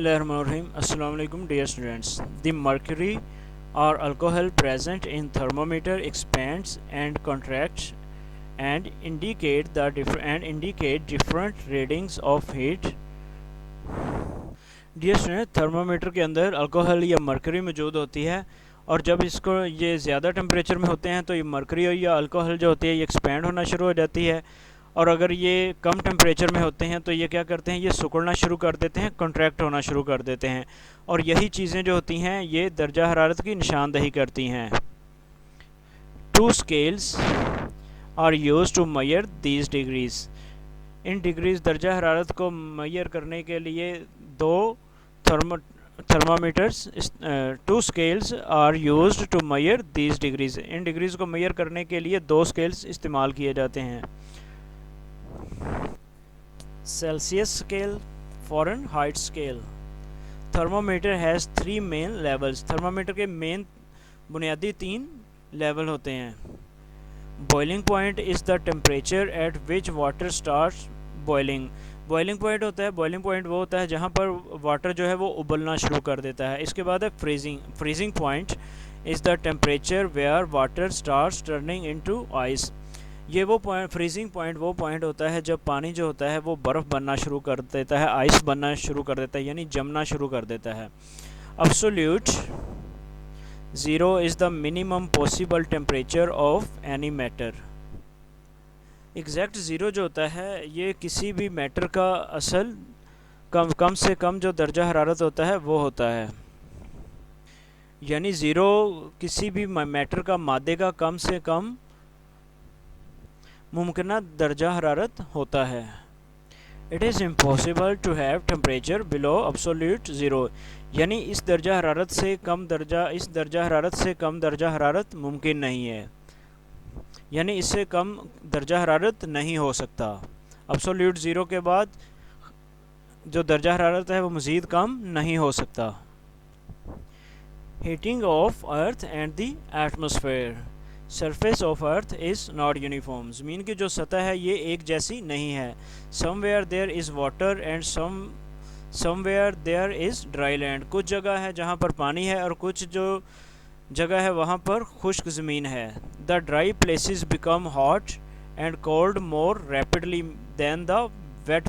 Assalamualaikum dear students. The mercury or alcohol present in thermometer expands and contracts and indicate different readings of heat. Dear student, thermometer के अंदर alcohol या mercury मौजूद होती है और जब इसको ये ज़्यादा टेम्परेचर में होते हैं तो ये मरकरी या अल्कोहल जो होती है ये एक्सपेंड होना शुरू हो जाती है, और अगर ये कम टेम्परेचर में होते हैं तो ये क्या करते हैं, ये सिकुड़ना शुरू कर देते हैं, कॉन्ट्रैक्ट होना शुरू कर देते हैं। और यही चीज़ें जो होती हैं ये दर्जा हरारत की निशानदही करती हैं। Two scales are use to measure these degrees. इन डिग्रीज़ दर्जा हरारत को मेजर करने के लिए दो thermometers two scales are used to measure these degrees. इन डिग्रीज़ को मेजर करने के लिए दो स्केल्स इस्तेमाल किए जाते हैं। Celsius scale, Fahrenheit scale. Thermometer has three main levels. Thermometer के मेन बुनियादी तीन लेवल होते हैं। Boiling point is the temperature at which water starts boiling. Boiling point होता है, बॉइलिंग पॉइंट वो होता है जहाँ पर वाटर जो है वो उबलना शुरू कर देता है। इसके बाद है freezing point is the temperature where water starts turning into ice. ये वो पॉइंट, फ्रीजिंग पॉइंट वो पॉइंट होता है जब पानी जो होता है वो बर्फ़ बनना शुरू कर देता है, आइस बनना शुरू कर देता है, यानी जमना शुरू कर देता है। Absolute zero is the minimum possible temperature of any matter. Exact zero जो होता है ये किसी भी मैटर का असल कम से कम जो दर्जा हरारत होता है वो होता है, यानी ज़ीरो किसी भी मैटर का, मादे का कम से कम मुमकिन दर्जा हरारत होता है। It is impossible to have temperature below absolute zero, यानी इस दर्जा हरारत से कम दर्जा हरारत मुमकिन नहीं है, यानी इससे कम दर्जा हरारत नहीं हो सकता। एब्सोल्यूट ज़ीरो के बाद जो दर्जा हरारत है वो मज़ीद कम नहीं हो सकता। Heating of earth and the atmosphere. Surface of earth is not uniform. ज़मीन की जो सतह है ये एक जैसी नहीं है। Somewhere there is water and somewhere there is dry land. कुछ जगह है जहाँ पर पानी है और कुछ जो जगह है वहाँ पर खुश्क ज़मीन है। The dry places become hot and cold more rapidly than the wet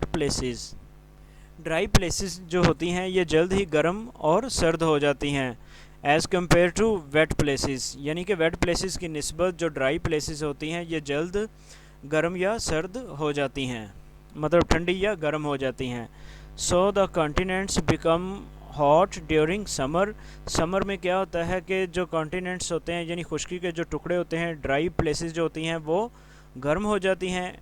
places. Dry places जो होती हैं ये जल्द ही गर्म और सर्द हो जाती हैं as compare to wet places, यानी कि वेट प्लेसेस की निस्बत जो ड्राई प्लेसेस होती हैं ये जल्द गर्म या सर्द हो जाती हैं, मतलब ठंडी या गर्म हो जाती हैं। So the continents become hot during summer. Summer में क्या होता है कि जो कॉन्टिनेंट्स होते हैं यानी खुश्की के जो टुकड़े होते हैं, ड्राई प्लेसेस जो होती हैं वो गर्म हो जाती हैं,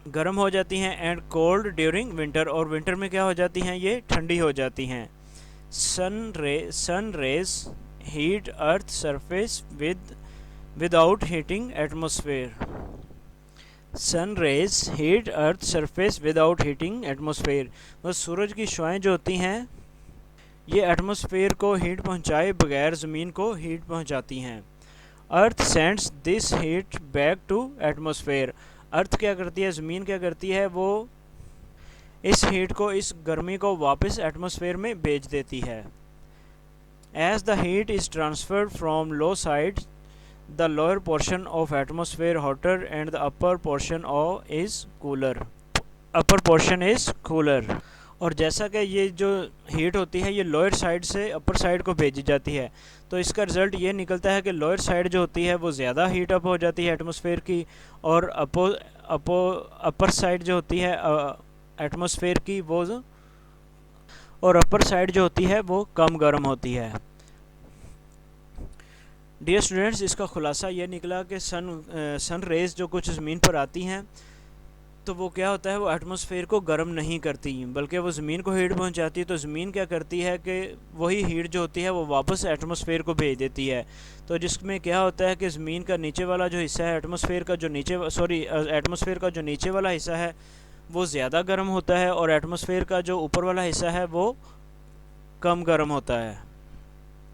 गर्म हो जाती हैं। एंड कोल्ड ड्यूरिंग विंटर, और विंटर में क्या हो जाती हैं, ये ठंडी हो जाती हैं। Sun rays heat earth surface without heating atmosphere. Sun rays heat earth surface without heating atmosphere. बस सूरज की शुआएं जो होती हैं ये एटमॉस्फेयर को हीट पहुंचाए बगैर ज़मीन को हीट पहुंचाती हैं। Earth sends this heat back to atmosphere. Earth क्या करती है, ज़मीन क्या करती है, वो इस हीट को, इस गर्मी को वापस एटमॉस्फेयर में भेज देती है। As the heat is transferred from low side the lower portion of atmosphere hotter and the upper portion is cooler. और जैसा कि ये जो हीट होती है ये लोअर साइड से अपर साइड को भेजी जाती है, तो इसका रिज़ल्ट ये निकलता है कि लोअर साइड जो होती है वो ज़्यादा हीट अप हो जाती है एटमॉस्फेयर की, और अपर साइड जो होती है एटमॉस्फेयर की और अपर साइड जो होती है वो कम गर्म होती है। डियर स्टूडेंट्स, इसका ख़ुलासा ये निकला कि सन रेज़ जो कुछ ज़मीन पर आती हैं तो वो क्या होता है, वो एटमॉस्फेयर को गर्म नहीं करती बल्कि वो ज़मीन को हीट पहुंचाती है। तो ज़मीन क्या करती है कि वही हीट जो होती है वो वापस एटमॉस्फेयर को भेज देती है। तो जिसमें क्या होता है कि ज़मीन का नीचे वाला जो हिस्सा है, एटमॉस्फेयर का जो नीचे वाला हिस्सा है वो ज़्यादा गर्म होता है और एटमॉस्फेयर का जो ऊपर वाला हिस्सा है वो कम गर्म होता है।